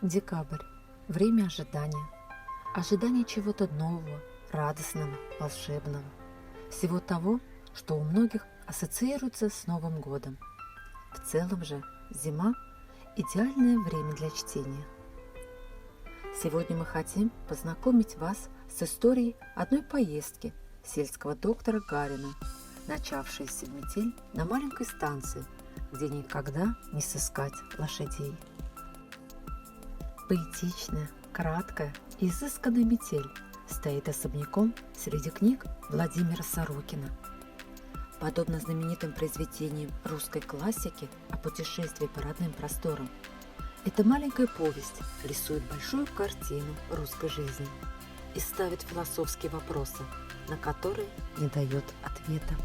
Декабрь. Время ожидания. Ожидание чего-то нового, радостного, волшебного. Всего того, что у многих ассоциируется с Новым годом. В целом же зима – идеальное время для чтения. Сегодня мы хотим познакомить вас с историей одной поездки сельского доктора Гарина, начавшейся в метель на маленькой станции, где никогда не сыскать лошадей. Поэтичная, краткая и изысканная метель стоит особняком среди книг Владимира Сорокина. Подобно знаменитым произведениям русской классики о путешествии по родным просторам, эта маленькая повесть рисует большую картину русской жизни и ставит философские вопросы, на которые не дает ответа.